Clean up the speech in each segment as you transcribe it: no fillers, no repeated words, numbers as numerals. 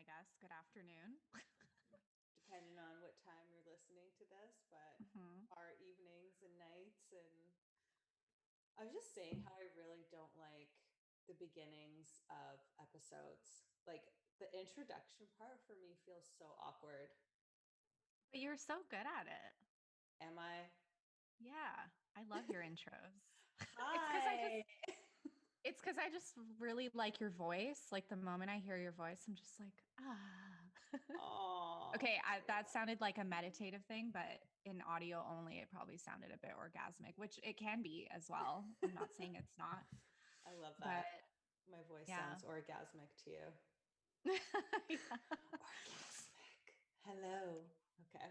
guess. Good afternoon. Depending on what time you're listening to this, but Hmm. our evenings and nights. And I was just saying how I really don't like the beginnings of episodes. Like the introduction part for me feels so awkward. But you're so good at it. Am I? Yeah, I love your intros. it's because I just Hi. it's because I just really like your voice. Like the moment I hear your voice, I'm just like, ah. Oh, Okay, that sounded like a meditative thing, but in audio only, it probably sounded a bit orgasmic, which it can be as well. I'm not saying it's not, I love but that. My voice yeah. sounds orgasmic to you. Yeah. Orgasmic. Hello. Okay.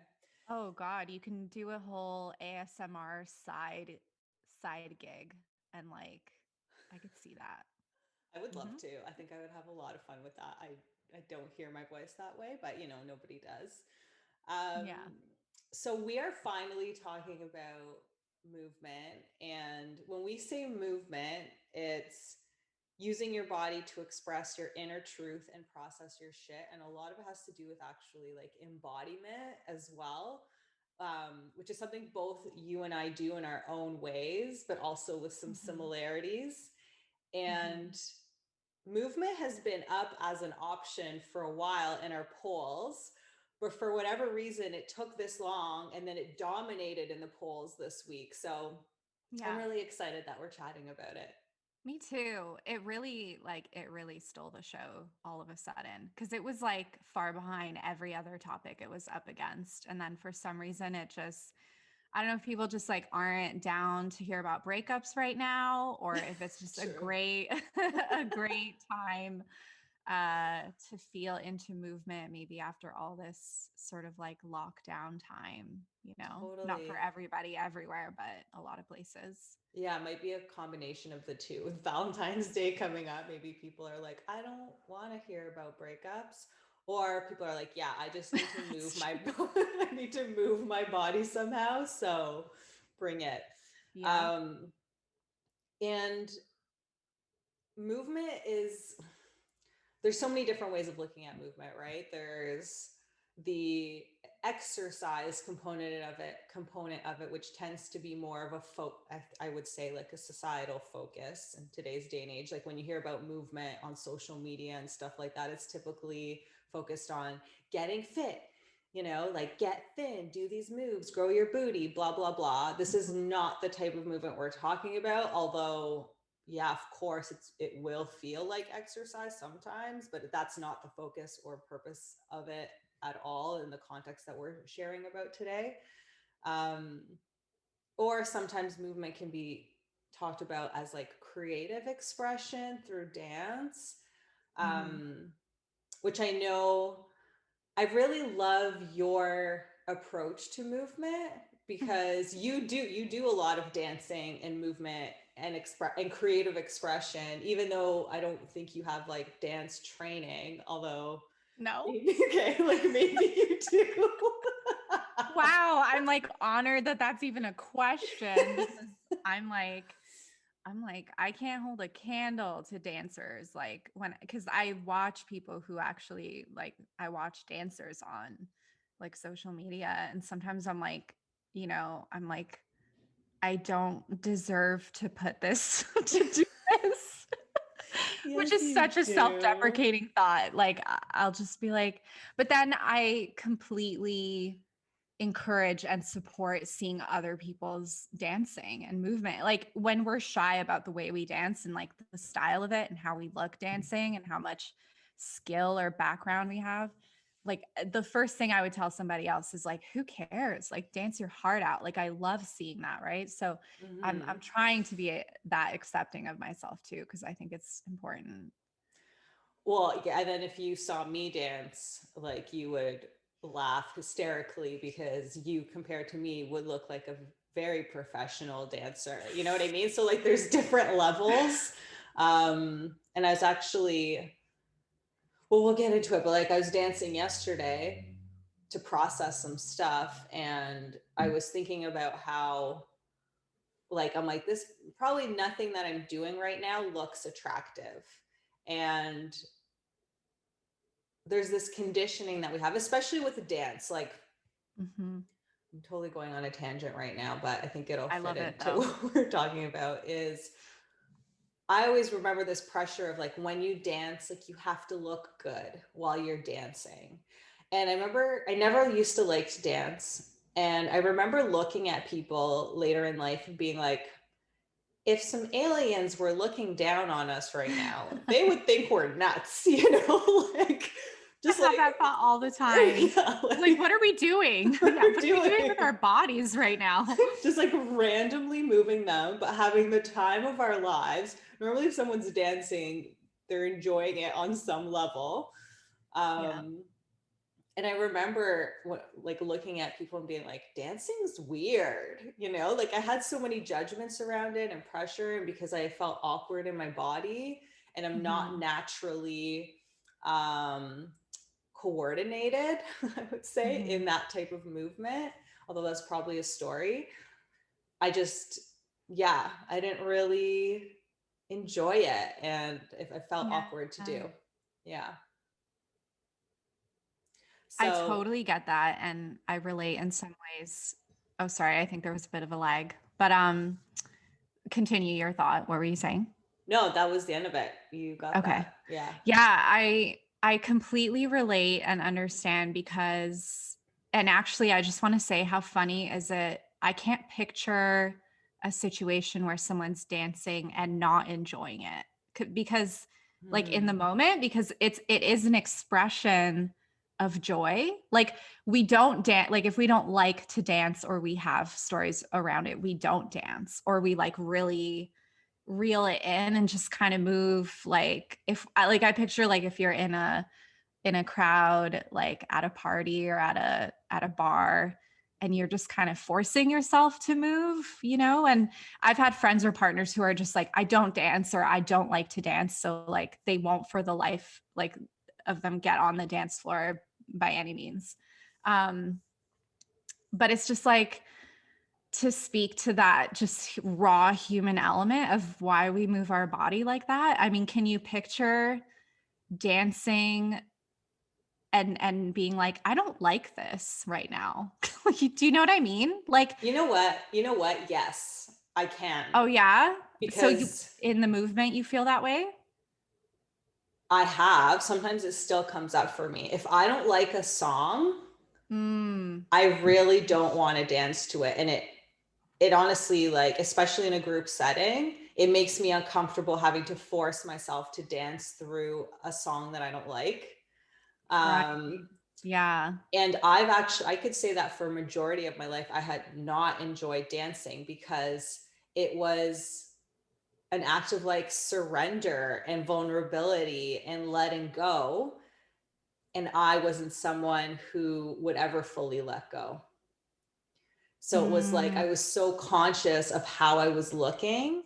Oh God, you can do a whole ASMR side gig and like I could see that. I would love Hmm. to. I think I would have a lot of fun with that. I don't hear my voice that way, but nobody does. Um, Yeah. so we are finally talking about movement. And when we say movement, it's using your body to express your inner truth and process your shit. And a lot of it has to do with actually like embodiment as well, which is something both you and I do in our own ways, but also with some Hmm. similarities. Hmm. And movement has been up as an option for a while in our polls, but for whatever reason, it took this long and then it dominated in the polls this week. So I'm Yeah. really excited that we're chatting about it. Me too. It really stole the show all of a sudden because it was like far behind every other topic it was up against. And then for some reason it just I don't know if people just like aren't down to hear about breakups right now or if it's just a True. great a great time to feel into movement maybe after all this sort of like lockdown time, not for Totally. everybody everywhere, but a lot of places. Yeah, it might be a combination of the two. With Valentine's Day coming up, maybe people are like, I don't want to hear about breakups. Or people are like, yeah, I just need to move That's my true. I need to move my body somehow. So bring it. Yeah. Um, and movement is there's so many different ways of looking at movement, right? There's the exercise component of it, which tends to be more of I would say like a societal focus in today's day and age. Like when you hear about movement on social media and stuff like that, it's typically focused on getting fit, like get thin, do these moves, grow your booty, blah blah blah. This is Mhm. not the type of movement we're talking about, although yeah, of course it will feel like exercise sometimes, but that's not the focus or purpose of it at all in the context that we're sharing about today. um, or sometimes movement can be talked about as like creative expression through dance, Mhm. um, which I know I really love your approach to movement because you do a lot of dancing and movement and creative expression, even though I don't think you have like dance training, although No. okay, like maybe you do. Wow, I'm like honored that that's even a question because I'm like I can't hold a candle to dancers like when cuz I watch people who actually like I watch dancers on like social media and sometimes I'm like, I'm like I don't deserve to put this to do this. Which Yes, is you such a do. self-deprecating thought. Like I'll just be like, but then I completely encourage and support seeing other people's dancing and movement. Like when we're shy about the way we dance and like the style of it and how we look dancing and how much skill or background we have, like the first thing I would tell somebody else is like, who cares? Like dance your heart out. Like I love seeing that, right? So I'm Hmm. trying to be that accepting of myself too because I think it's important. Well, yeah, and then if you saw me dance, like you would laugh hysterically because you, compared to me, would look like a very professional dancer. You know what I mean? So like there's different levels. And I was actually, well, we'll get into it, but like I was dancing yesterday to process some stuff and I was thinking about how like I'm like this probably nothing that I'm doing right now looks attractive. And there's this conditioning that we have, especially with the dance. Like, Mm-hmm. I'm totally going on a tangent right now, but I think it'll I fit love it into though. what we're talking about. Is I always remember this pressure of like, when you dance, like you have to look good while you're dancing. And I remember I never used to like to dance. And I remember looking at people later in life and being like, if some aliens were looking down on us right now, they would think we're nuts, you know, like just I have like, that thought all the time. yeah, Like, what are we doing? what Yeah, we're what are we doing with doing? our bodies right now? Just like randomly moving them, but having the time of our lives. Normally, if someone's dancing, they're enjoying it on some level. Yeah. And I remember like looking at people and being like, dancing's weird, you know, like I had so many judgments around it and pressure, and because I felt awkward in my body and I'm not Mm-hmm. naturally coordinated, I would say, Mm-hmm. in that type of movement, although that's probably a story. I just, yeah, I didn't really enjoy it. And if I felt Yeah. awkward to do. Yeah. I So totally get that, and I relate in some ways. Oh, sorry, I think there was a bit of a lag. But continue your thought. What were you saying? no, that was the end of it. You got Okay. that. Yeah. Yeah, I completely relate and understand because, and actually I just want to say, how funny is it? I can't picture a situation where someone's dancing and not enjoying it because like in the Hmm. moment, because it is an expression of joy. Like we don't dance, like if we don't like to dance or we have stories around it, we don't dance, or we like really reel it in and just kind of move. Like if I like, I picture like if you're in a crowd, like at a party or at a bar, and you're just kind of forcing yourself to move, you know. And I've had friends or partners who are just like, I don't dance, or I don't like to dance, so like they won't for the life like of them get on the dance floor by any means. um but it's just like, to speak to that just raw human element of why we move our body like that. I mean, can you picture dancing and being like, I don't like this right now? Do you know what I mean? Like, You know what? You know what? Yes, I can. oh yeah. So you, Because in the movement, you feel that way? I have, sometimes it still comes up for me. If I don't like a song, Mm, I really don't want to dance to it. And it honestly, like, especially in a group setting, it makes me uncomfortable having to force myself to dance through a song that I don't like. right. Um, Yeah. and I could say that for a majority of my life, I had not enjoyed dancing because it was an act of like surrender and vulnerability and letting go. And I wasn't someone who would ever fully let go. So it was like Mm, I was so conscious of how I was looking.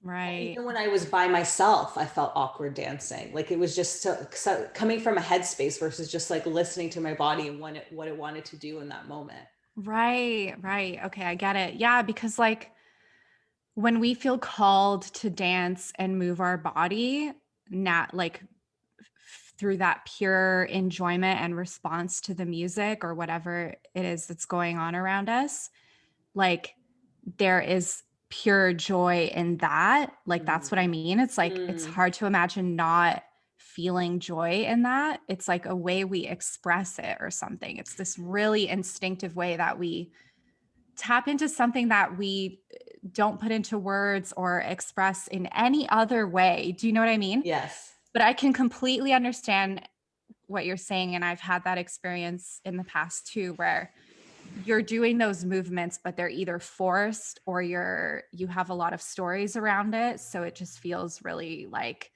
right. Even when I was by myself, I felt awkward dancing. Like it was just so coming from a headspace versus just like listening to my body and what it wanted to do in that moment. Right. Right. Okay. I get it. Yeah. Because like, when we feel called to dance and move our body, not like through that pure enjoyment and response to the music or whatever it is that's going on around us, like there is pure joy in that. Like that's what I mean. It's like it's Mm, hard to imagine not feeling joy in that. It's like a way we express it or something. It's this really instinctive way that we tap into something that we don't put into words or express in any other way. Do you know what I mean? yes. But I can completely understand what you're saying. And I've had that experience in the past too, where you're doing those movements, but they're either forced or you have a lot of stories around it. So it just feels really like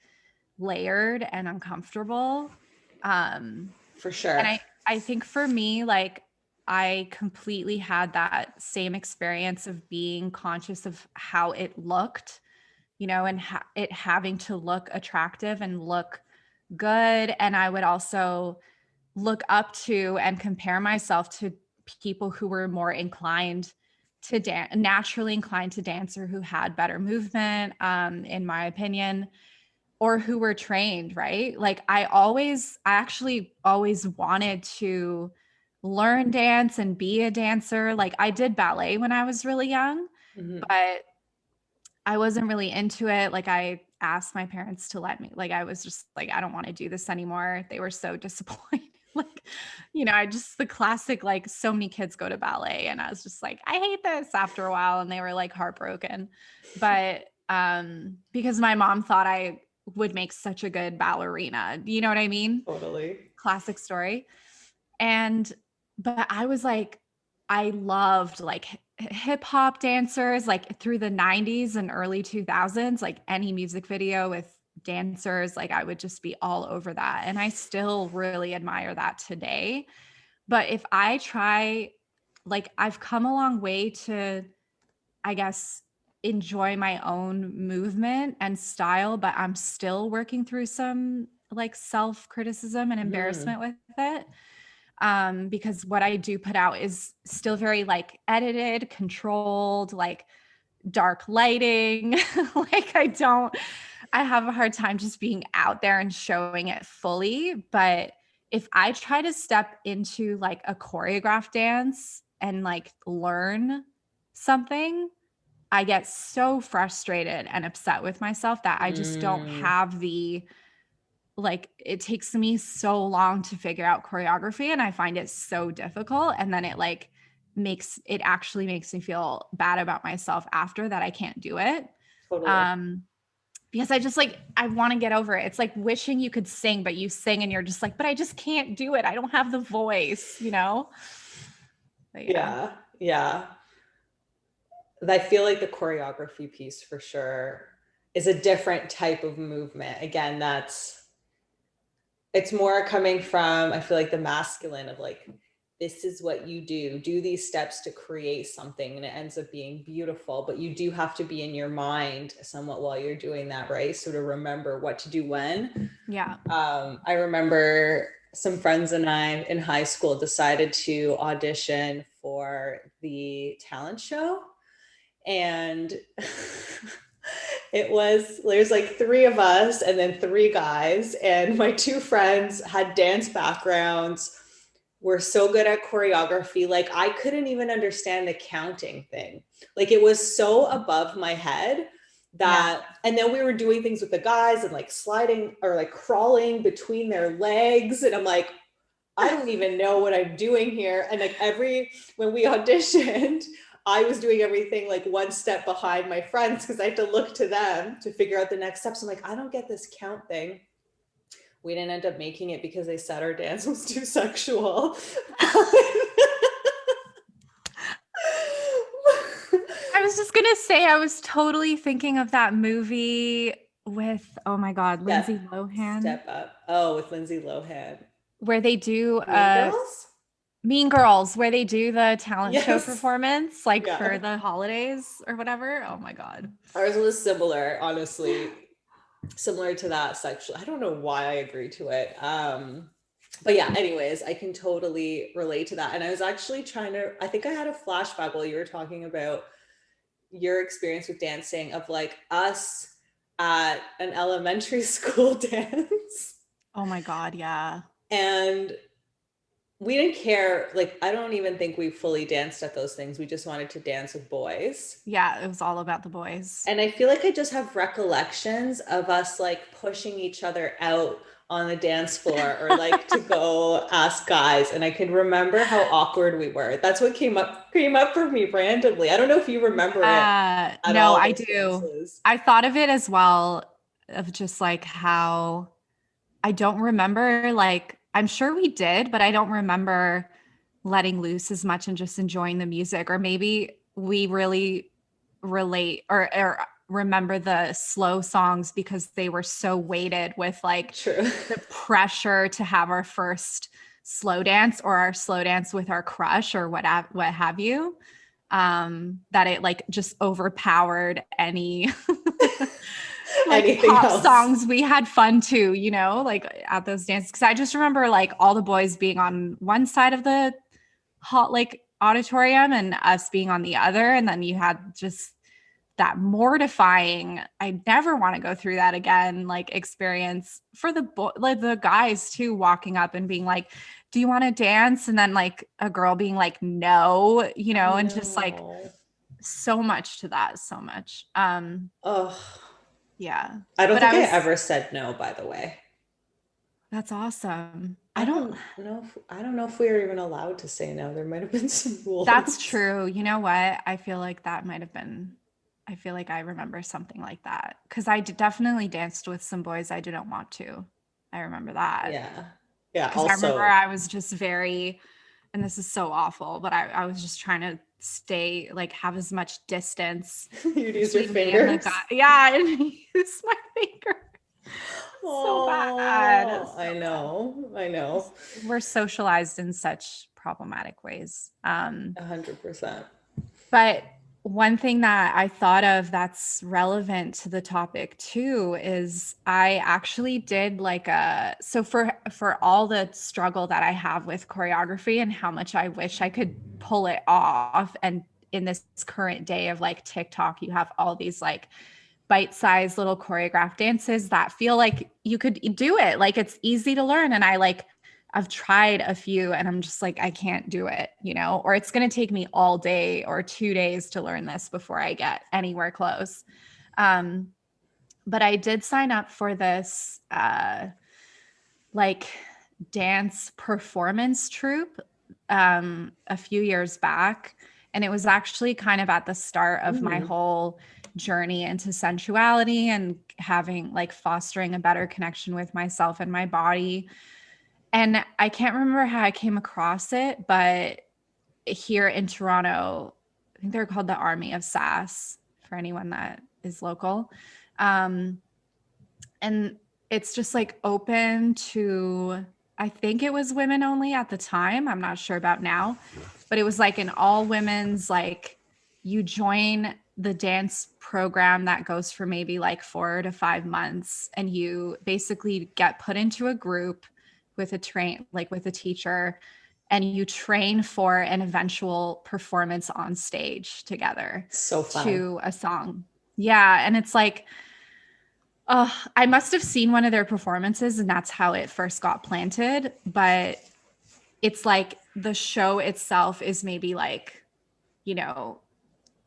layered and uncomfortable. Um, For and sure. I think for me, like I completely had that same experience of being conscious of how it looked, you know, and it having to look attractive and look good. And I would also look up to and compare myself to people who were more inclined to dance, naturally inclined to dance, or who had better movement, in my opinion. or who were trained, right? Like I actually always wanted to learn dance and be a dancer. Like I did ballet when I was really young, but I wasn't really into it. Like I asked my parents to let me, like I was just like, I don't want to do this anymore. They were so disappointed. Like, I just the classic, like so many kids go to ballet and I was just like, I hate this after a while. And they were like heartbroken. But because my mom thought I would make such a good ballerina. You know what I mean? Totally. Classic story. But I was like, I loved like hip hop dancers, like through the 90s and early 2000s, like any music video with dancers, like I would just be all over that. And I still really admire that today. But if I try, like I've come a long way to, I guess, enjoy my own movement and style, but I'm still working through some like self criticism and embarrassment with it. Because what I do put out is still very like edited, controlled, like dark lighting. Like I have a hard time just being out there and showing it fully. But if I try to step into like a choreographed dance and like learn something, I get so frustrated and upset with myself that I just don't have like it takes me so long to figure out choreography and I find it so difficult. And then it actually makes me feel bad about myself after that I can't do it. Totally. Because I just like, I want to get over it. It's like wishing you could sing, but you sing and you're just like, but I just can't do it. I don't have the voice, But Yeah. Yeah. I feel like the choreography piece for sure is a different type of movement. Again, it's more coming from, I feel like the masculine of like, this is what you do these steps to create something and it ends up being beautiful, but you do have to be in your mind somewhat while you're doing that, right? So to remember what to do when. Yeah. I remember some friends and I in high school decided to audition for the talent show. And there's like 3 of us and then 3 guys. And my 2 friends had dance backgrounds, were so good at choreography. Like I couldn't even understand the counting thing. Like it was so above my head that, and then we were doing things with the guys and like sliding or like crawling between their legs. And I'm like, I don't even know what I'm doing here. And like when we auditioned, I was doing everything like one step behind my friends because I had to look to them to figure out the next steps. I'm like, I don't get this count thing. We didn't end up making it because they said our dance was too sexual. I was just gonna say, I was totally thinking of that movie with, oh my God, Lindsay Lohan. Step Up. Oh, with Lindsay Lohan. Where they do Mean Girls? Mean Girls, where they do the talent show performance, like for the holidays or whatever. Oh my God. Ours was similar, honestly. Similar to that sexual. I don't know why I agree to it. But yeah, anyways, I can totally relate to that. And I was actually I think I had a flashback while you were talking about your experience with dancing of like us at an elementary school dance. Oh my God, yeah. And we didn't care. Like, I don't even think we fully danced at those things. We just wanted to dance with boys. Yeah, it was all about the boys. And I feel like I just have recollections of us like pushing each other out on the dance floor or like to go ask guys. And I can remember how awkward we were. That's what came up for me randomly. I don't know if you remember it. No, I do. Dances. I thought of it as well, of just like how I don't remember, like, I'm sure we did, but I don't remember letting loose as much and just enjoying the music. Or maybe we really relate or remember the slow songs because they were so weighted with like the pressure to have our first slow dance or our slow dance with our crush or what have you, that it like just overpowered any like pop else. Songs. We had fun too, like at those dances. Cause I just remember like all the boys being on one side of the hot like auditorium and us being on the other. And then you had just that mortifying, I never want to go through that again, like experience for like the guys too, walking up and being like, do you want to dance? And then like a girl being like, no, you know, and just like so much to that, so much. Yeah. I don't think I ever said no, by the way. That's awesome. I don't know if we were even allowed to say no. There might have been some rules. That's true. You know what? I feel like that might have been, I feel like I remember something like that. Because I definitely danced with some boys I didn't want to. I remember that. Yeah. Yeah. Because I remember I was just very, and this is so awful, but I was just trying to stay, like, have as much distance. You'd use your fingers. Yeah, and use my finger. So bad. I know. We're socialized in such problematic ways. 100%. But one thing that I thought of that's relevant to the topic too is I actually did like so for all the struggle that I have with choreography and how much I wish I could pull it off. And in this current day of like TikTok, you have all these like bite-sized little choreographed dances that feel like you could do it. Like it's easy to learn. And I've tried a few and I'm just like, I can't do it, you know, or it's going to take me all day or 2 days to learn this before I get anywhere close. But I did sign up for this like dance performance troupe a few years back. And it was actually kind of at the start of my whole journey into sensuality and having like fostering a better connection with myself and my body. And I can't remember how I came across it, but here in Toronto, I think they're called the Army of Sass for anyone that is local. And it's just like open to, I think it was women only at the time. I'm not sure about now, but it was like an all women's, like you join the dance program that goes for maybe like 4 to 5 months. And you basically get put into a group with a teacher, and you train for an eventual performance on stage together. So fun. To a song. Yeah. And it's like, I must have seen one of their performances and that's how it first got planted. But it's like the show itself is maybe like, you know,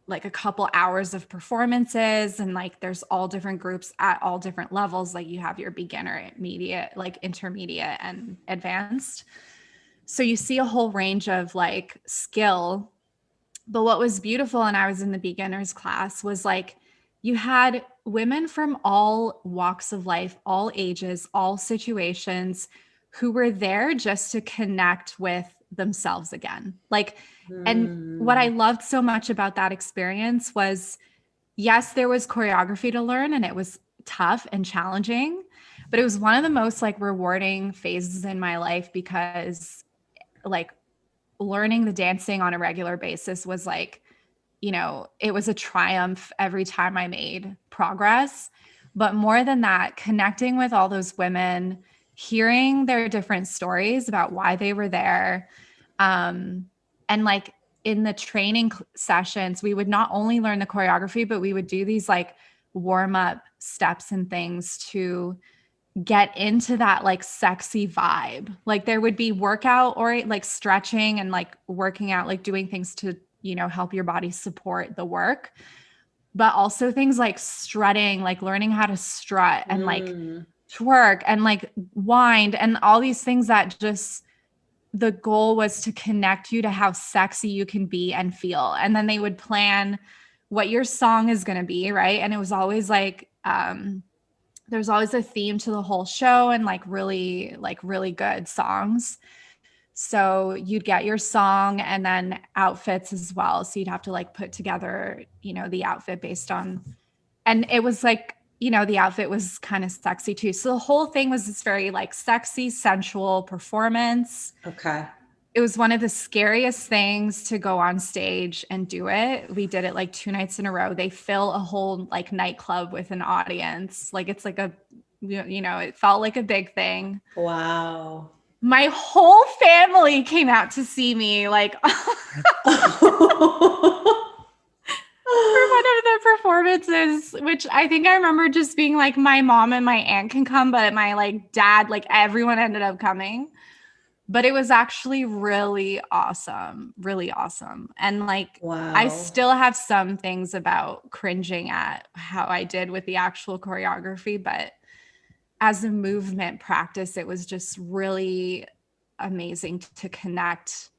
like a couple hours of performances, and like there's all different groups at all different levels. Like you have your beginner, immediate, like intermediate and advanced. So you see a whole range of like skill. But what was beautiful, and I was in the beginners class, was like you had women from all walks of life, all ages, all situations, who were there just to connect with themselves again. Like, and what I loved so much about that experience was, yes, there was choreography to learn and it was tough and challenging, but it was one of the most like rewarding phases in my life, because like learning the dancing on a regular basis was like, you know, it was a triumph every time I made progress. But more than that, connecting with all those women, hearing their different stories about why they were there. And like in the training sessions, we would not only learn the choreography, but we would do these like warm up steps and things to get into that like sexy vibe. Like there would be workout or like stretching and like working out, like doing things to, you know, help your body support the work, but also things like strutting, like learning how to strut and like twerk and like wind and all these things that just, the goal was to connect you to how sexy you can be and feel. And then they would plan what your song is going to be, right? And it was always like, there's always a theme to the whole show, and like really good songs. So you'd get your song and then outfits as well. So you'd have to like put together, you know, the outfit based on, and it was like, you know, the outfit was kind of sexy too. So the whole thing was this very like sexy, sensual performance. Okay. It was one of the scariest things to go on stage and do it. We did it like 2 nights in a row. They fill a whole like nightclub with an audience. Like it's like a, you know, it felt like a big thing. Wow. My whole family came out to see me like for one of the performances, which I think I remember just being like, my mom and my aunt can come, but my like dad, like everyone ended up coming. But it was actually really awesome, really awesome. And like, Wow. I still have some things about cringing at how I did with the actual choreography, but as a movement practice, it was just really amazing to connect.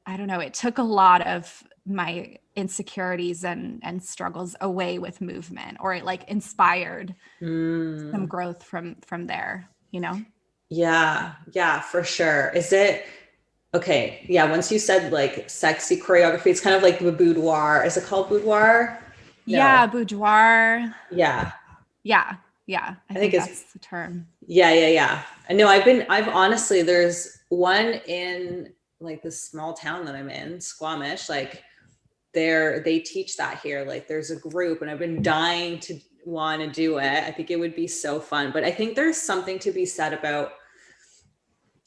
I don't know, it took a lot of my insecurities and struggles away with movement, or it like inspired some growth from there, you know? Yeah, for sure. Is it okay? Yeah, once you said like sexy choreography, it's kind of like the boudoir. Is it called boudoir? No. Yeah, boudoir. Yeah. Yeah. I think it's that's the term. Yeah. I know I've honestly, there's one in like this small town that I'm in, Squamish, like they teach that here. Like there's a group, and I've been dying to want to do it. I think it would be so fun, but I think there's something to be said about,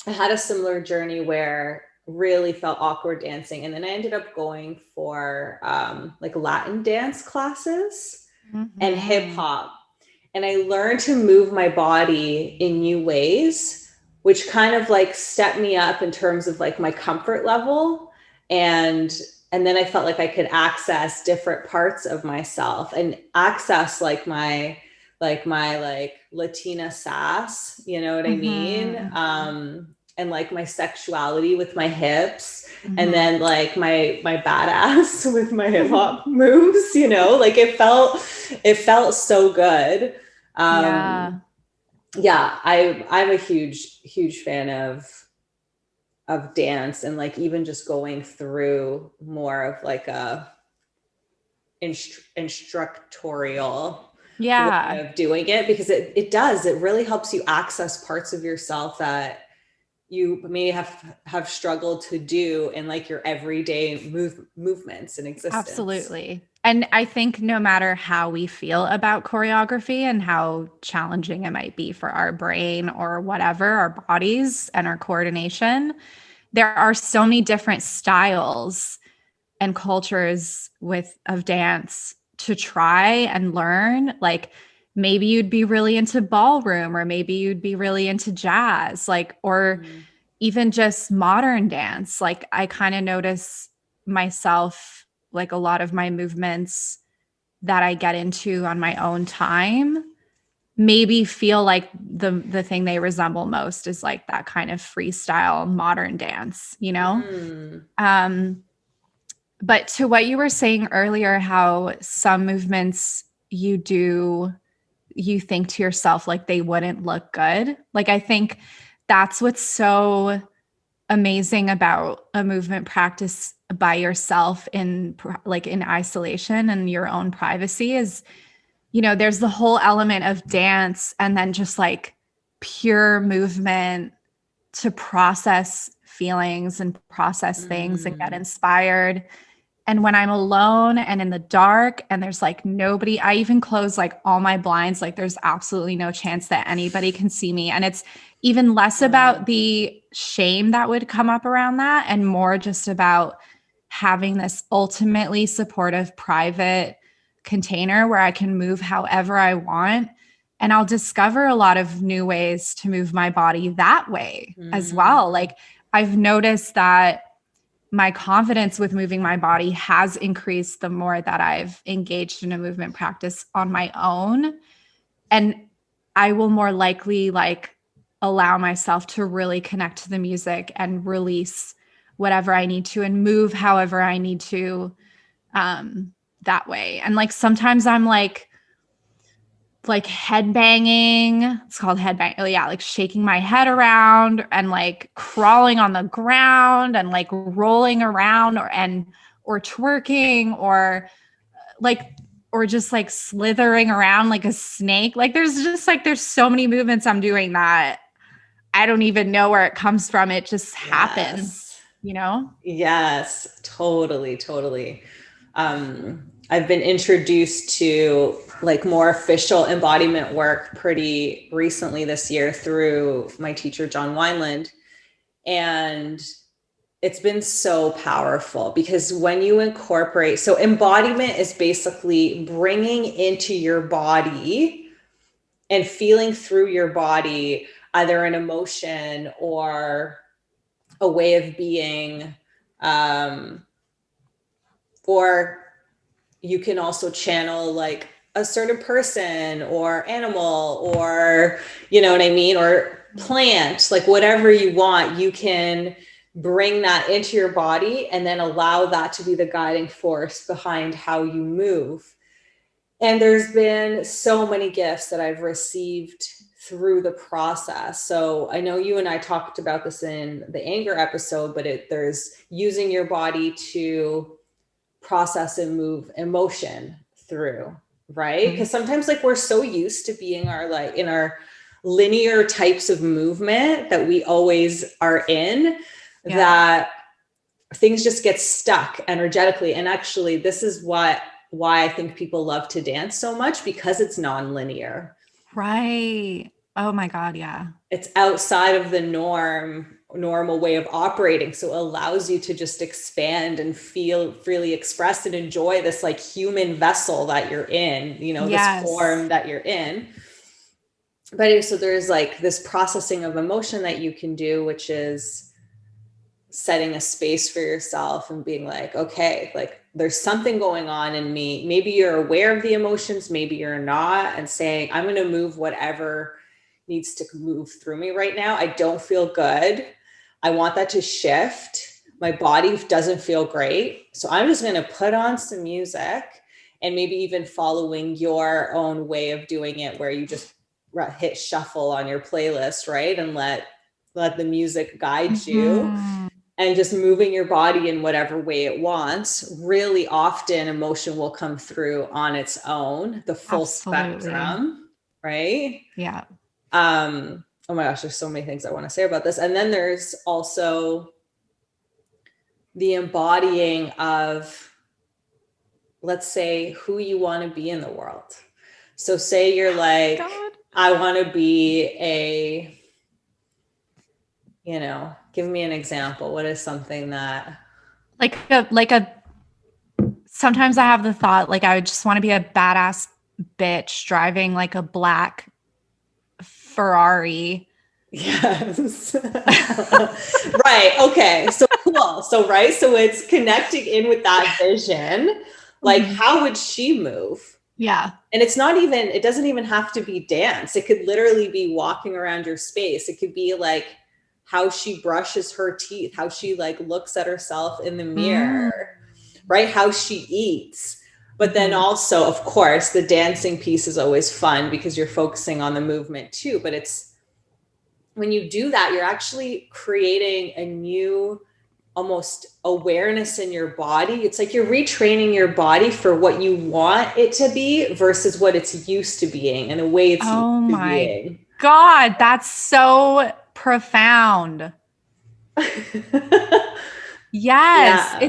I had a similar journey where really felt awkward dancing, and then I ended up going for like Latin dance classes and hip hop, and I learned to move my body in new ways, which kind of like stepped me up in terms of like my comfort level. And then I felt like I could access different parts of myself and access like my Latina sass, you know what I mean? And like my sexuality with my hips, and then like my badass with my hip hop moves, you know, like it felt so good. I'm a huge fan of dance, and like even just going through more of like a instructorial way of doing it, because it really helps you access parts of yourself that you may have struggled to do in like your everyday movements and existence. Absolutely. And I think no matter how we feel about choreography and how challenging it might be for our brain or whatever, our bodies and our coordination, there are so many different styles and cultures of dance to try and learn. Like maybe you'd be really into ballroom, or maybe you'd be really into jazz, like, or even just modern dance. Like I kind of notice myself, like a lot of my movements that I get into on my own time maybe feel like the thing they resemble most is like that kind of freestyle modern dance, you know? But to what you were saying earlier, how some movements you think to yourself like they wouldn't look good. Like I think that's what's so amazing about a movement practice by yourself in isolation and your own privacy is, you know, there's the whole element of dance and then just like pure movement to process feelings and process things and get inspired. And when I'm alone and in the dark and there's like nobody, I even close like all my blinds, like there's absolutely no chance that anybody can see me. And it's even less about the shame that would come up around that and more just about having this ultimately supportive private container where I can move however I want. And I'll discover a lot of new ways to move my body that way as well. Like I've noticed that my confidence with moving my body has increased the more that I've engaged in a movement practice on my own. And I will more likely like allow myself to really connect to the music and release whatever I need to and move however I need to that way. And like sometimes I'm like head banging. It's called head bang. Oh yeah, like shaking my head around and like crawling on the ground and like rolling around or twerking or just like slithering around like a snake. Like there's so many movements I'm doing that I don't even know where it comes from. It just happens, you know? Yes, totally. I've been introduced to like more official embodiment work pretty recently this year through my teacher, John Wineland. And it's been so powerful, because when you incorporate, so embodiment is basically bringing into your body and feeling through your body either an emotion or a way of being, or you can also channel like a certain person or animal, or, you know what I mean? Or plant, like whatever you want, you can bring that into your body and then allow that to be the guiding force behind how you move. And there's been so many gifts that I've received through the process. So I know you and I talked about this in the anger episode, but there's using your body to process and move emotion through, right? Because sometimes like we're so used to being like in our linear types of movement that we always are in, that things just get stuck energetically. And actually, this is why I think people love to dance so much, because it's non-linear. Right. Oh my God. Yeah. It's outside of the normal way of operating. So it allows you to just expand and feel freely expressed and enjoy this like human vessel that you're in, you know, this form that you're in. But so there's like this processing of emotion that you can do, which is setting a space for yourself and being like, okay, like there's something going on in me. Maybe you're aware of the emotions, maybe you're not, and saying, I'm going to move whatever needs to move through me right now. I don't feel good. I want that to shift. My body doesn't feel great. So I'm just going to put on some music, and maybe even following your own way of doing it, where you just hit shuffle on your playlist, right? And let the music guide you, and just moving your body in whatever way it wants. Really often emotion will come through on its own, the full spectrum, right? Yeah. Oh my gosh, there's so many things I want to say about this. And then there's also the embodying of, let's say, who you want to be in the world. So say you're like, I want to be a, you know, give me an example. What is something that sometimes I have the thought, like, I would just want to be a badass bitch driving like a black Ferrari. Yes. Right. Okay. So cool. So, right. So it's connecting in with that vision. Like, how would she move? Yeah. And it's not even, it doesn't even have to be dance. It could literally be walking around your space. It could be like how she brushes her teeth, how she like looks at herself in the mirror, right? How she eats. But then also, of course, the dancing piece is always fun because you're focusing on the movement too. But it's, when you do that, you're actually creating a new almost awareness in your body. It's like you're retraining your body for what you want it to be versus what it's used to being and the way it's used to being. God, that's so profound. Yes. Yeah.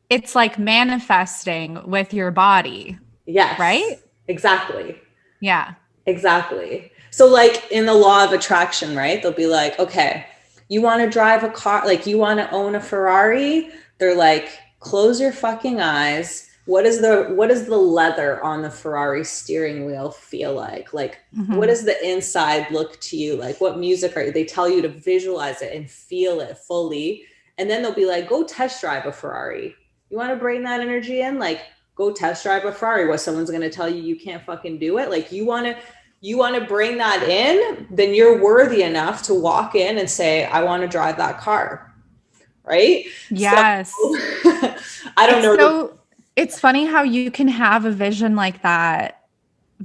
It's like manifesting with your body. Yes. Right? Exactly. Yeah. Exactly. So like in the law of attraction, right? They'll be like, okay, you want to drive a car, like you want to own a Ferrari. They're like, close your fucking eyes. What is the leather on the Ferrari steering wheel feel like? Like, what does the inside look to you? Like, what music they tell you to visualize it and feel it fully. And then they'll be like, go test drive a Ferrari. You want to bring that energy in? Like, go test drive a Ferrari. What, someone's going to tell you can't fucking do it? Like, you want to bring that in, then you're worthy enough to walk in and say, I want to drive that car. Right? Yes. So, I don't know. So it's funny how you can have a vision like that.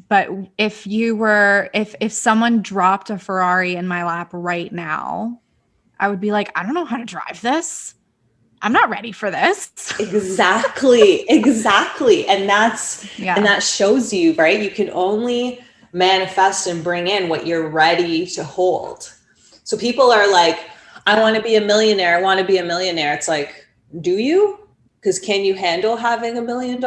But if someone dropped a Ferrari in my lap right now, I would be like, I don't know how to drive this. I'm not ready for this. Exactly. And that shows you, right? You can only manifest and bring in what you're ready to hold. So people are like, I want to be a millionaire. I want to be a millionaire. It's like, do you? Because can you handle having $1 million?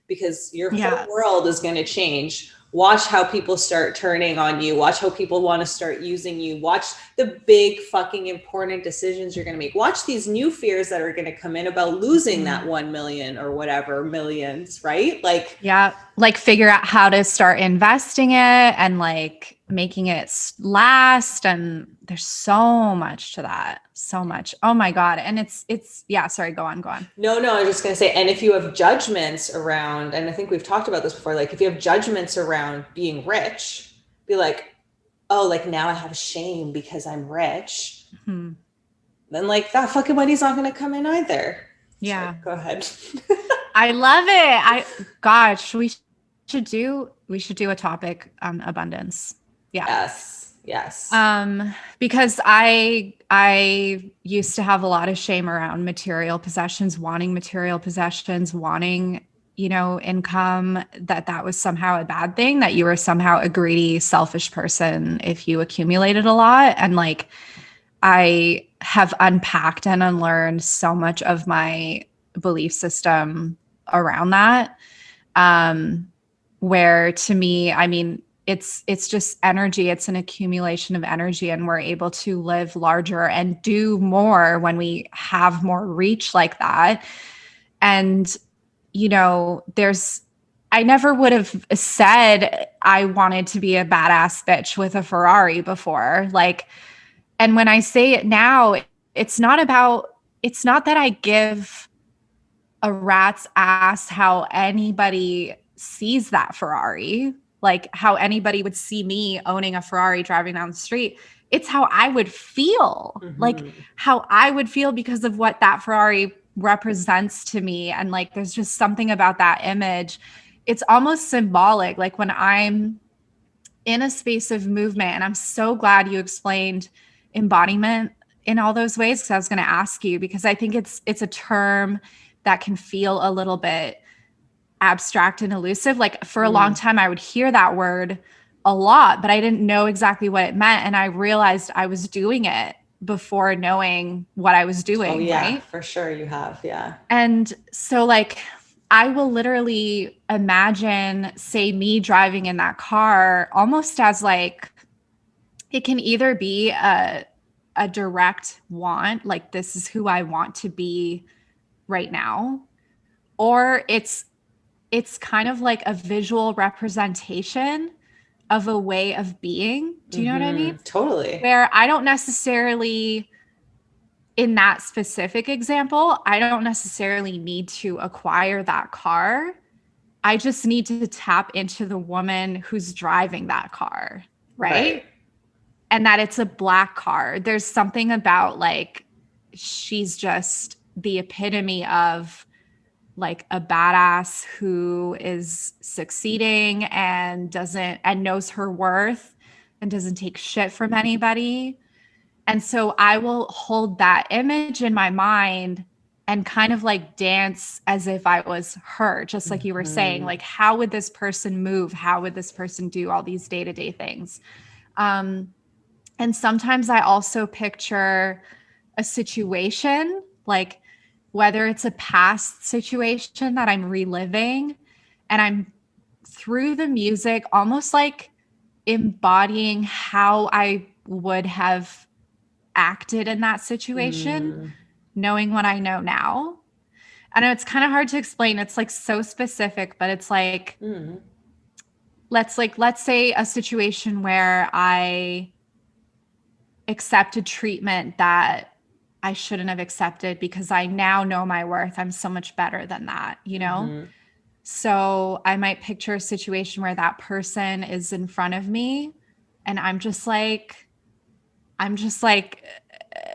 Because your whole world is going to change Watch how people start turning on you. Watch how people want to start using you. Watch the big fucking important decisions you're going to make. Watch these new fears that are going to come in about losing that 1 million or whatever millions, right? Like, yeah, like figure out how to start investing it and like making it last. And there's so much to that. So much. Oh my God. And it's, yeah, sorry, go on. No, I was just going to say, and if you have judgments around, and I think we've talked about this before, like if you have judgments around being rich, be like, oh, like now I have shame because I'm rich. Mm-hmm. Then like that fucking money's not going to come in either. Yeah. Sorry, go ahead. I love it. Gosh, we should do a topic on abundance. Yeah. Yes. Because I used to have a lot of shame around material possessions, wanting, income, that was somehow a bad thing, that you were somehow a greedy, selfish person if you accumulated a lot. And like, I have unpacked and unlearned so much of my belief system around that. Where to me, I mean, it's just energy. It's an accumulation of energy, and we're able to live larger and do more when we have more reach like that. And, I never would have said I wanted to be a badass bitch with a Ferrari before. Like, and when I say it now, it's not that I give a rat's ass how anybody sees that Ferrari, like how anybody would see me owning a Ferrari driving down the street. It's how I would feel, like how I would feel because of what that Ferrari represents to me. And like, there's just something about that image. It's almost symbolic. Like when I'm in a space of movement, and I'm so glad you explained embodiment in all those ways, because I was going to ask you, because I think it's a term that can feel a little bit abstract and elusive. Like for a long time, I would hear that word a lot, but I didn't know exactly what it meant. And I realized I was doing it before knowing what I was doing. Oh yeah, right? For sure you have. Yeah. And so like, I will literally imagine, say, me driving in that car almost as like, it can either be a direct want, like this is who I want to be right now, or it's kind of like a visual representation of a way of being. Do you know what I mean? Totally. Where I don't necessarily, in that specific example, I don't necessarily need to acquire that car. I just need to tap into the woman who's driving that car, right? And that it's a black car. There's something about like, she's just the epitome of like a badass who is succeeding and knows her worth and doesn't take shit from anybody. And so I will hold that image in my mind and kind of like dance as if I was her, just like you were saying, like, how would this person move? How would this person do all these day-to-day things? And sometimes I also picture a situation, like whether it's a past situation that I'm reliving, and I'm through the music, almost like embodying how I would have acted in that situation, knowing what I know now. I know it's kind of hard to explain. It's like so specific, but it's like, let's say a situation where I accepted treatment that I shouldn't have accepted because I now know my worth. I'm so much better than that, So I might picture a situation where that person is in front of me and I'm just like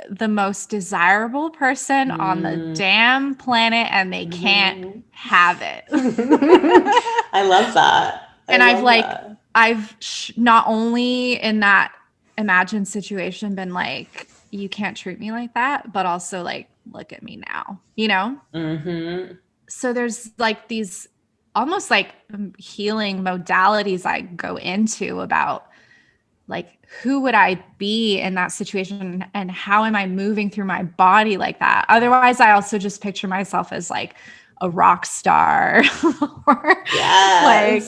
the most desirable person on the damn planet, and they can't have it. I love that. I've not only in that imagined situation been like, you can't treat me like that, but also like, look at me now, So there's like these almost like healing modalities I go into about like, who would I be in that situation and how am I moving through my body like that? Otherwise, I also just picture myself as like a rock star or like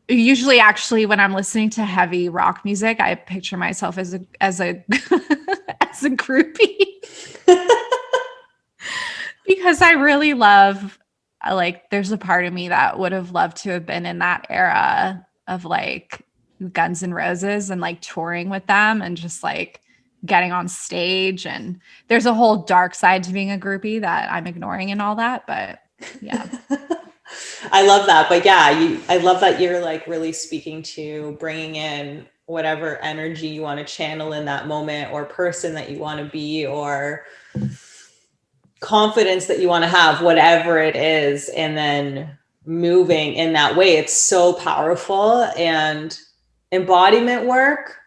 Usually actually when I'm listening to heavy rock music, I picture myself as a as a groupie because I really love like there's a part of me that would have loved to have been in that era of like Guns N' Roses and like touring with them and just like getting on stage. And there's a whole dark side to being a groupie that I'm ignoring and all that, but yeah. I love that. But yeah, I love that you're like really speaking to bringing in whatever energy you want to channel in that moment, or person that you want to be, or confidence that you want to have, whatever it is, and then moving in that way. It's so powerful. And embodiment work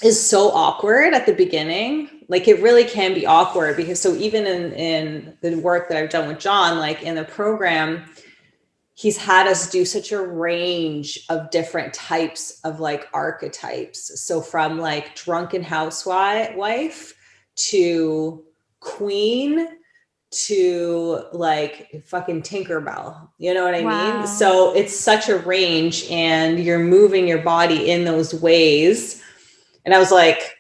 is so awkward at the beginning. Like it really can be awkward because so even in the work that I've done with John, like in the program, he's had us do such a range of different types of like archetypes. So from like drunken housewife to queen to like fucking Tinkerbell, you know what I mean? So it's such a range, and you're moving your body in those ways. And I was like,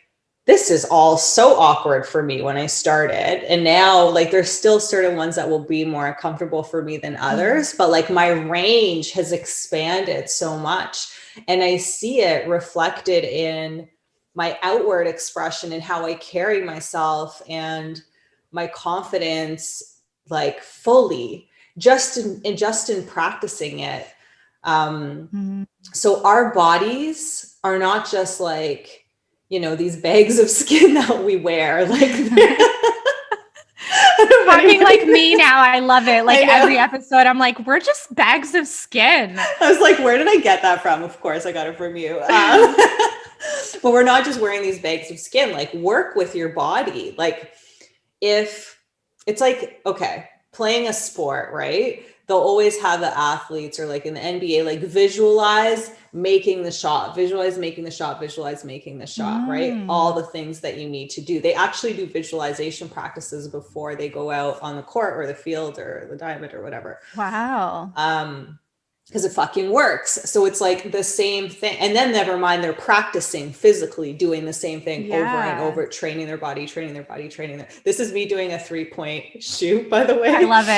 this is all so awkward for me when I started. And now like there's still certain ones that will be more comfortable for me than others, but like my range has expanded so much. And I see it reflected in my outward expression and how I carry myself and my confidence, like fully just in practicing it. So our bodies are not just like, you know, these bags of skin that we wear, like talking like me now. I love it. Like every episode, I'm like, we're just bags of skin. I was like, where did I get that from? Of course, I got it from you. But we're not just wearing these bags of skin. Like, work with your body. Like, if it's like, okay, playing a sport, right? They'll always have the athletes, or like in the NBA, like visualize making the shot, visualize making the shot, visualize making the shot, right? All the things that you need to do. They actually do visualization practices before they go out on the court or the field or the diamond or whatever. Wow. Because it fucking works. So it's like the same thing. And then never mind, they're practicing physically doing the same thing over and over, training their body. This is me doing a 3-point shoot, by the way. I love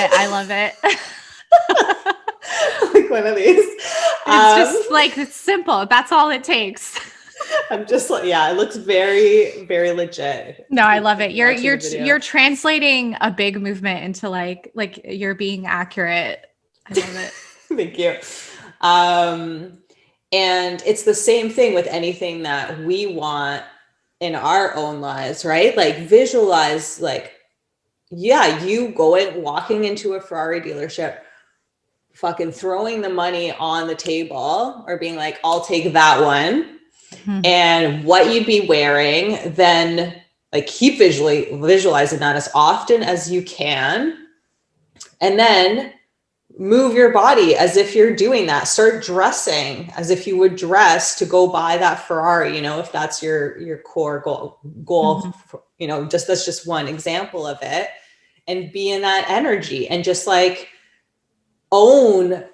it. Like one of these. It's just like, it's simple. That's all it takes. I'm just like, yeah, it looks very, very legit. No, I love it. You're translating a big movement into like you're being accurate. I love it. Thank you. And it's the same thing with anything that we want in our own lives, right? Like visualize, like, yeah, you walking into a Ferrari dealership, fucking throwing the money on the table, or being like, I'll take that one. And what you'd be wearing, then like keep visualizing that as often as you can. And then move your body as if you're doing that. Start dressing as if you would dress to go buy that Ferrari, you know, if that's your core goal, you know, that's just one example of it. And be in that energy and just like own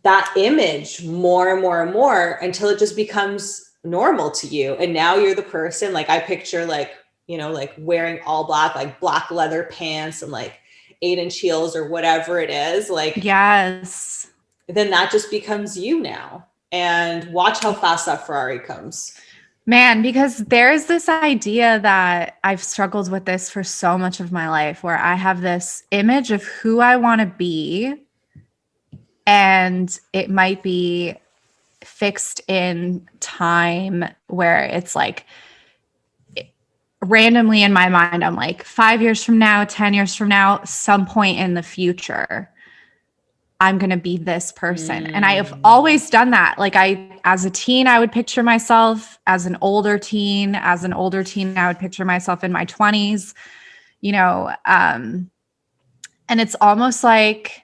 that image more and more and more until it just becomes normal to you. And now you're the person, like I picture like, you know, like wearing all black, like black leather pants and like 8-inch heels or whatever it is, like, yes, then that just becomes you now. And watch how fast that Ferrari comes. Man, because there's this idea that I've struggled with this for so much of my life, where I have this image of who I want to be, and it might be fixed in time, where it's like randomly in my mind, I'm like 5 years from now, 10 years from now, some point in the future, I'm going to be this person. And I have always done that. Like as a teen, I would picture myself as an older teen. As an older teen, I would picture myself in my 20s, you know, and it's almost like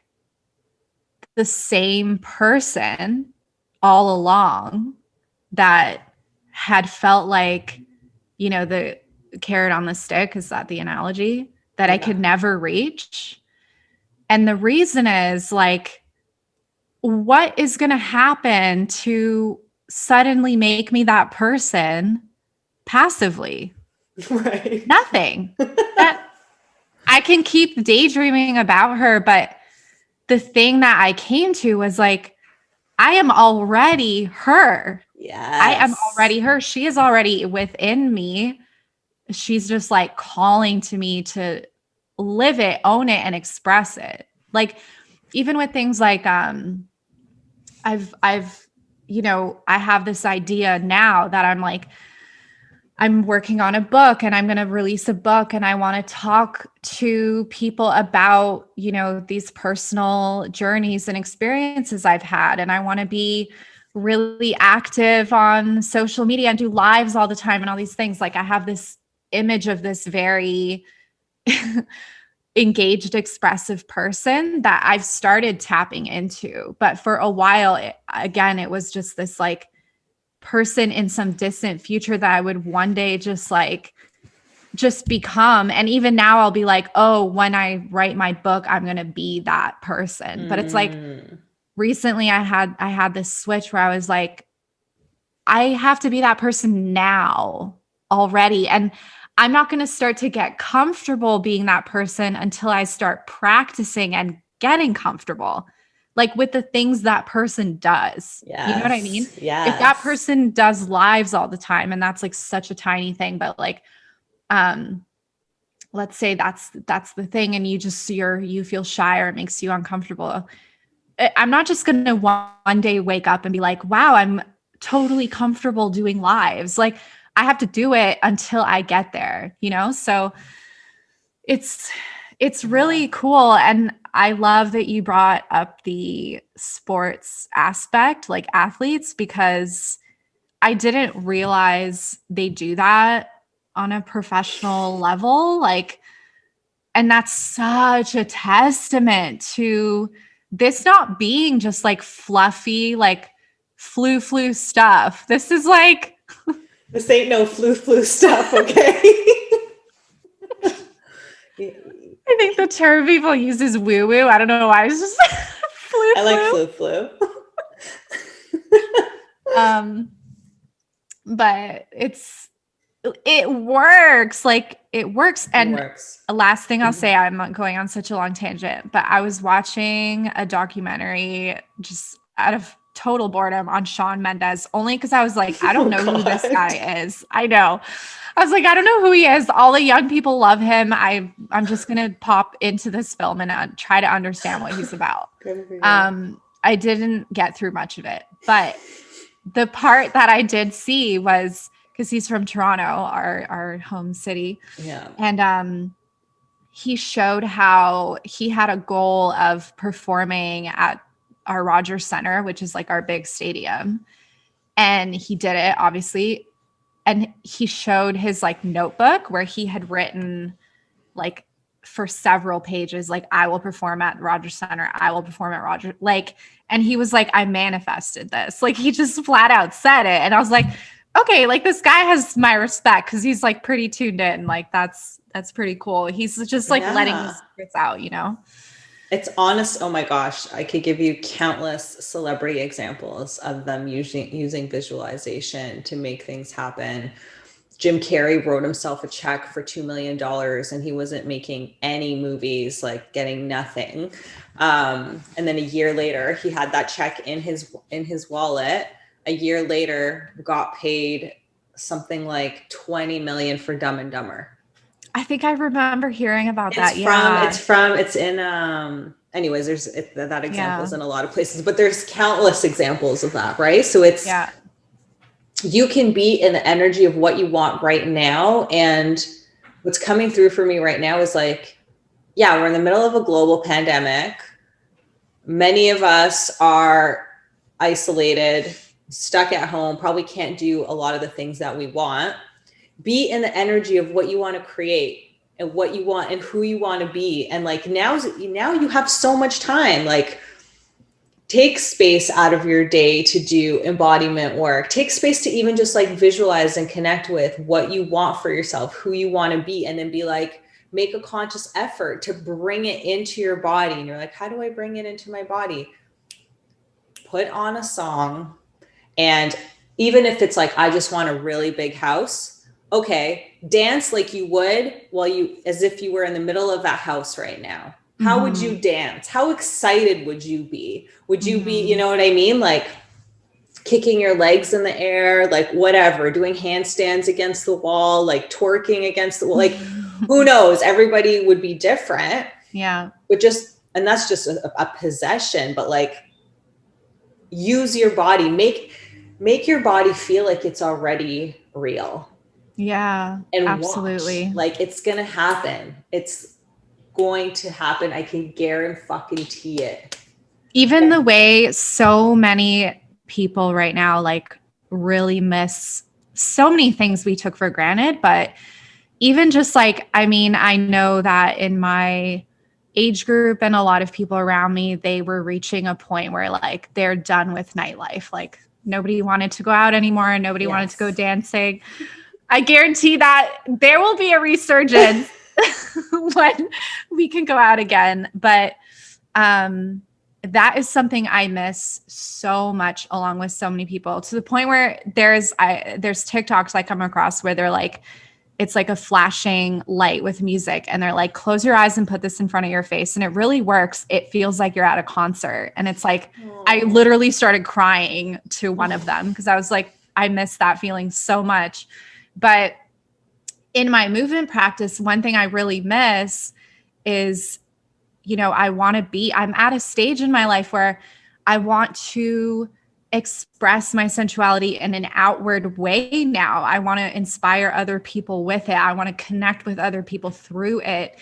the same person all along that had felt like, you know, the carrot on the stick, is that the analogy, that I could never reach. And the reason is like, what is going to happen to suddenly make me that person passively? Right. Nothing. That I can keep daydreaming about her, but the thing that I came to was like, I am already her. I am Yes. already her. She is already within me. She's just like calling to me to live it, own it, and express it. Like, even with things like I've I have this idea now that I'm working on a book and I'm going to release a book and I want to talk to people about, these personal journeys and experiences I've had. And I want to be really active on social media and do lives all the time and all these things. Like, I have this image of this very engaged, expressive person that I've started tapping into. But for a while, it was just this like person in some distant future that I would one day just become. And even now I'll be like, oh, when I write my book, I'm going to be that person. But it's like recently I had this switch where I was like, I have to be that person now already. And I'm not going to start to get comfortable being that person until I start practicing and getting comfortable, like with the things that person does. Yes. You know what I mean? Yes. If that person does lives all the time, and that's like such a tiny thing, but like, let's say that's the thing, and you feel shy or it makes you uncomfortable. I'm not just going to one day wake up and be like, wow, I'm totally comfortable doing lives. Like, I have to do it until I get there, So it's really cool. And I love that you brought up the sports aspect, like athletes, because I didn't realize they do that on a professional level. Like, and that's such a testament to this not being just like fluffy, like flu stuff. This is like, this ain't no flu stuff, okay? I think the term people use is woo woo. I don't know why. It's just flu. I like flu. But it works. Like, it works. And the last thing I'll say, I'm not going on such a long tangent, but I was watching a documentary just out of total boredom on Shawn Mendes, only because I was like, I don't know who this guy is. I know. I was like, I don't know who he is. All the young people love him. I'm just gonna pop into this film and try to understand what he's about. I didn't get through much of it, but the part that I did see was, because he's from Toronto, our home city. Yeah. And he showed how he had a goal of performing at our Rogers Center, which is like our big stadium. And he did it, obviously. And he showed his like notebook where he had written like for several pages, like, I will perform at Rogers Center. I will perform at Rogers. Like, and he was like, I manifested this. Like, he just flat out said it. And I was like, okay, like, this guy has my respect, because he's like pretty tuned in. Like, that's pretty cool. He's just like letting his secrets out, It's honest. Oh my gosh. I could give you countless celebrity examples of them using visualization to make things happen. Jim Carrey wrote himself a check for $2 million and he wasn't making any movies, like getting nothing. And then a year later, he had that check in his wallet. A year later, got paid something like 20 million for Dumb and Dumber. I think I remember hearing about that. It's in, anyways, that example is in a lot of places, but there's countless examples of that, right? So it's, you can be in the energy of what you want right now. And what's coming through for me right now is like, we're in the middle of a global pandemic. Many of us are isolated, stuck at home, probably can't do a lot of the things that we want. Be in the energy of what you want to create and what you want and who you want to be. And like now you have so much time. Like, take space out of your day to do embodiment work. Take space to even just like visualize and connect with what you want for yourself, who you want to be, and then be like, make a conscious effort to bring it into your body. And you're like, how do I bring it into my body? put on a song, and even if it's like, I just want a really big house, okay, dance like you would as if you were in the middle of that house right now. How would you dance? How excited would you be? Would you be, you know what I mean? Like kicking your legs in the air, like whatever, doing handstands against the wall, like twerking against the wall, like who knows? Everybody would be different. Yeah. But and that's just a possession, but like use your body, make your body feel like it's already real. Yeah, And absolutely. watch, like it's going to happen. It's going to happen. I can guarantee it. Even the way so many people right now, like really miss so many things we took for granted, but even just like, I mean, I know that in my age group and a lot of people around me, they were reaching a point where like they're done with nightlife. Like nobody wanted to go out anymore and nobody wanted to go dancing. I guarantee that there will be a resurgence when we can go out again. But that is something I miss so much, along with so many people, to the point where there's TikToks I come across where they're like, it's like a flashing light with music. And they're like, close your eyes and put this in front of your face. And it really works. It feels like you're at a concert. And it's like, I literally started crying to one of them because I was like, I miss that feeling so much. But in my movement practice, one thing I really miss is, you know, I'm at a stage in my life where I want to express my sensuality in an outward way now. I want to inspire other people with it. I want to connect with other people through it.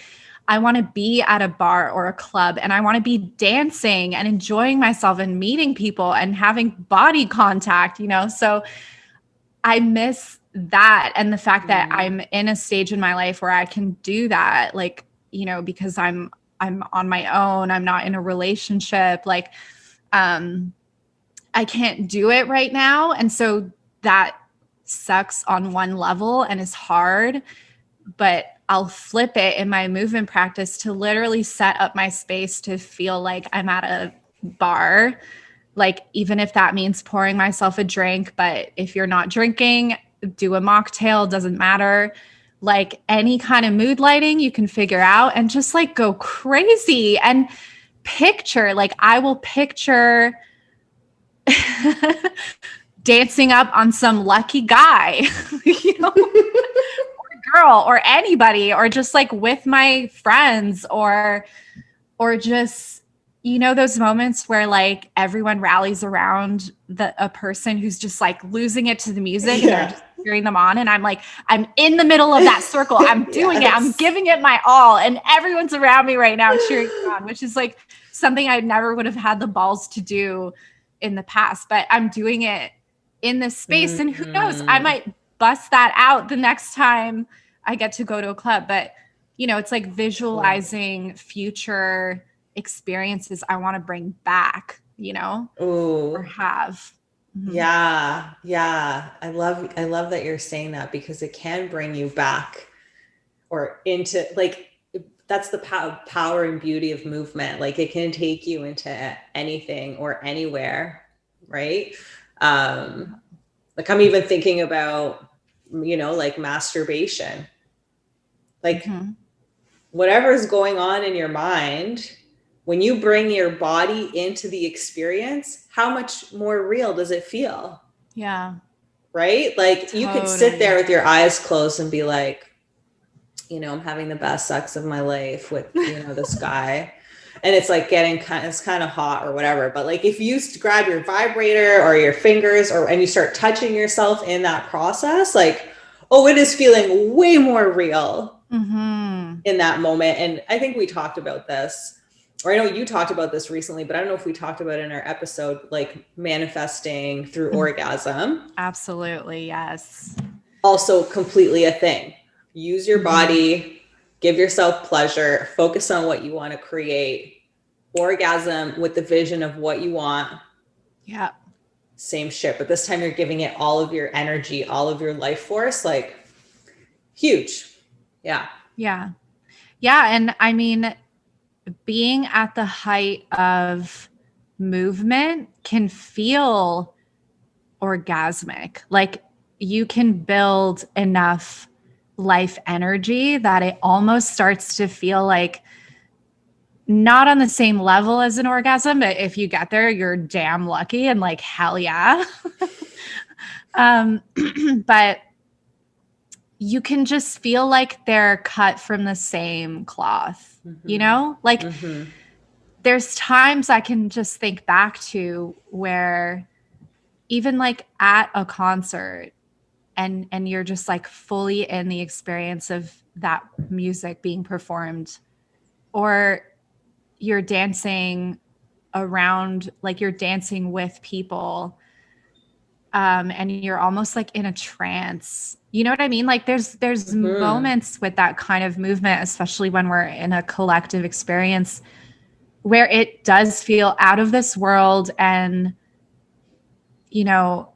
I want to be at a bar or a club and I want to be dancing and enjoying myself and meeting people and having body contact, you know? So I miss that. And the fact that I'm in a stage in my life where I can do that, like, you know, because I'm on my own, I'm not in a relationship, like, I can't do it right now. And so that sucks on one level and is hard, but I'll flip it in my movement practice to literally set up my space to feel like I'm at a bar. Like, even if that means pouring myself a drink, but if you're not drinking, do a mocktail, doesn't matter. Like any kind of mood lighting you can figure out and just like go crazy and picture, like I will picture dancing up on some lucky guy, you know, or girl or anybody, or just like with my friends, or just, you know, those moments where like everyone rallies around a person who's just like losing it to the music and they're just cheering them on. And I'm like, I'm in the middle of that circle. I'm doing it. I'm giving it my all. And everyone's around me right now cheering me on, which is like something I never would have had the balls to do in the past, but I'm doing it in this space. And who knows, I might bust that out the next time I get to go to a club. But, you know, it's like visualizing future experiences I want to bring back, you know, or have. Yeah. I love that you're saying that, because it can bring you back or into, like, that's the power and beauty of movement. Like it can take you into anything or anywhere. Right. Like I'm even thinking about, you know, like masturbation, like whatever's going on in your mind, when you bring your body into the experience, how much more real does it feel? Yeah. Right? Like you could sit there with your eyes closed and be like, you know, I'm having the best sex of my life with, you know, this guy. And it's like it's kind of hot or whatever. But like if you grab your vibrator or your fingers and you start touching yourself in that process, like, oh, it is feeling way more real in that moment. And I think we talked about this, or I know you talked about this recently, but I don't know if we talked about it in our episode, like manifesting through orgasm. Absolutely. Yes. Also completely a thing. Use your body, give yourself pleasure, focus on what you want to create, orgasm with the vision of what you want. Yeah. Same shit. But this time you're giving it all of your energy, all of your life force, like huge. Yeah. Yeah. Yeah. And I mean, being at the height of movement can feel orgasmic. Like you can build enough life energy that it almost starts to feel like not on the same level as an orgasm, but if you get there, you're damn lucky and like, hell yeah. But you can just feel like they're cut from the same cloth, you know? Like there's times I can just think back to where even like at a concert and you're just like fully in the experience of that music being performed, or you're dancing around, like you're dancing with people, and you're almost like in a trance. You know what I mean? Like there's moments with that kind of movement, especially when we're in a collective experience, where it does feel out of this world and, you know,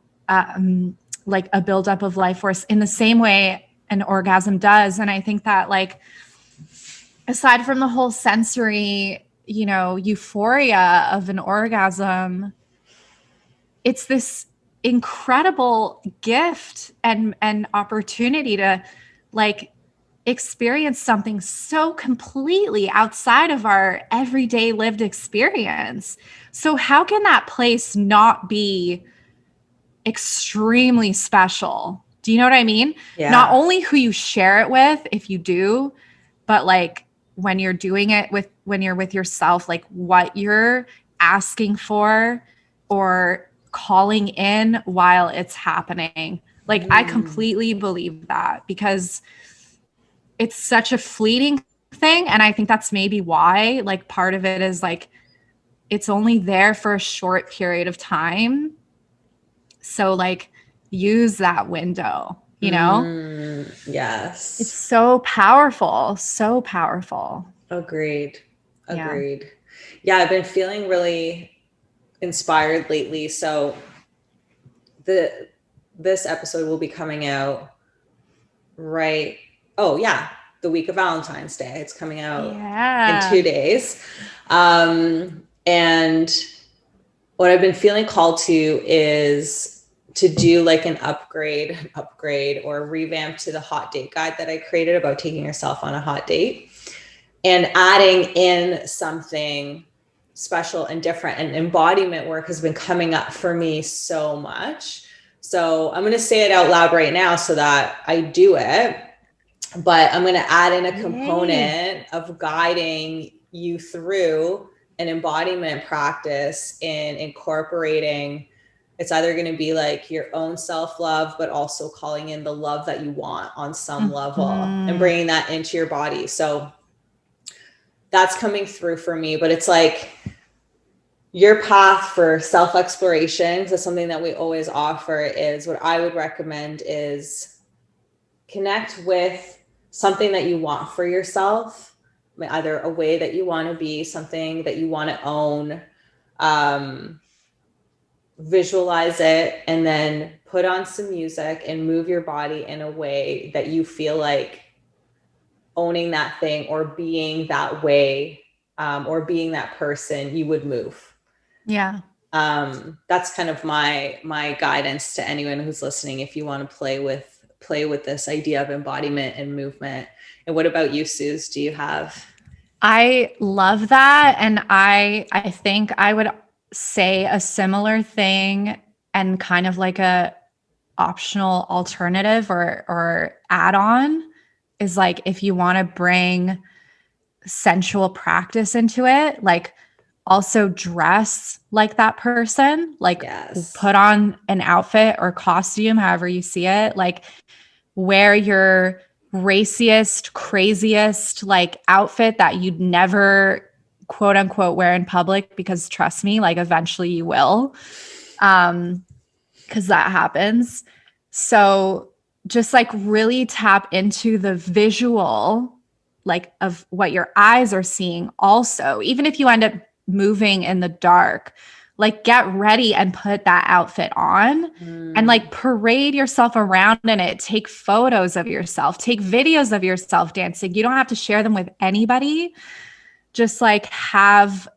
like a buildup of life force in the same way an orgasm does. And I think that, like, aside from the whole sensory, you know, euphoria of an orgasm, it's this incredible gift and opportunity to like experience something so completely outside of our everyday lived experience. So how can that place not be extremely special? Do you know what I mean? Yeah. Not only who you share it with, if you do, but like when you're doing it with, when you're with yourself, like what you're asking for or calling in while it's happening. Like I completely believe that, because it's such a fleeting thing. And I think that's maybe why, like, part of it is like, it's only there for a short period of time. So like use that window, you know? Yes. It's so powerful, so powerful. Agreed. Yeah, I've been feeling really inspired lately. So this episode will be coming out right. Oh yeah, the week of Valentine's Day. It's coming out in 2 days. And what I've been feeling called to is to do like an upgrade or revamp to the hot date guide that I created about taking yourself on a hot date, and adding in something special and different. And embodiment work has been coming up for me so much. So I'm going to say it out loud right now so that I do it. But I'm going to add in a component of guiding you through an embodiment practice in incorporating. It's either going to be like your own self-love, but also calling in the love that you want on some level and bringing that into your body. So that's coming through for me. But it's like your path for self-exploration, because that's something that we always offer, is what I would recommend is connect with something that you want for yourself, either a way that you want to be, something that you want to own, visualize it, and then put on some music and move your body in a way that you feel like owning that thing or being that way, or being that person you would move. Yeah. That's kind of my guidance to anyone who's listening, if you want to play with this idea of embodiment and movement. And what about you, Suze? Do you have? I love that. And I think I would say a similar thing, and kind of like a optional alternative or add-on is like, if you want to bring sensual practice into it, like also dress like that person, like put on an outfit or costume, however you see it, like wear your raciest, craziest like outfit that you'd never quote unquote wear in public, because trust me, like eventually you will, because that happens. So just like really tap into the visual, like of what your eyes are seeing also, even if you end up moving in the dark, like get ready and put that outfit on and like parade yourself around in it. Take photos of yourself, take videos of yourself dancing. You don't have to share them with anybody. Just like have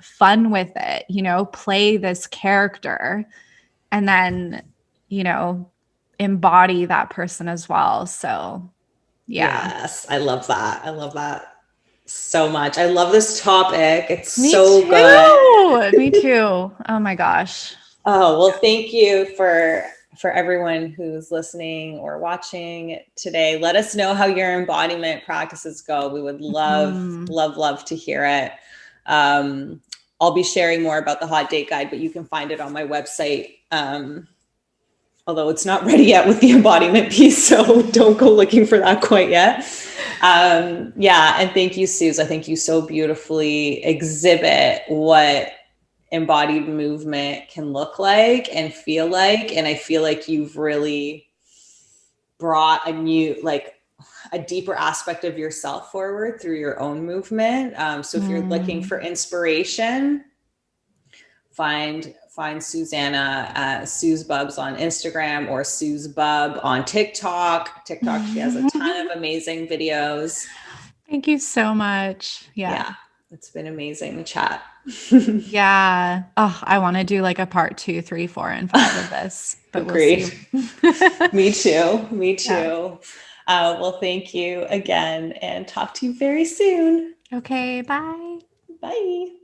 fun with it, you know, play this character and then, you know, embody that person as well. So yeah. Yes, I love that. I love that so much. I love this topic. It's Me so too. good. Me too. Oh my gosh. Oh, well, thank you for everyone who's listening or watching today. Let us know how your embodiment practices go. We would love to hear it. I'll be sharing more about the hot date guide, but you can find it on my website. Although it's not ready yet with the embodiment piece, so don't go looking for that quite yet. Yeah, and thank you, Suze. I think you so beautifully exhibit what embodied movement can look like and feel like. And I feel like you've really brought a new, like a deeper aspect of yourself forward through your own movement. So if you're looking for inspiration, find Suzanna, Suze Bubs on Instagram or Suze Bub on TikTok. She has a ton of amazing videos. Thank you so much. Yeah. It's been amazing to chat. Yeah. Oh, I want to do like a part 2, 3, 4, and 5 of this. But Agreed. We'll see. Me too. Yeah. Well, thank you again and talk to you very soon. Okay. Bye. Bye.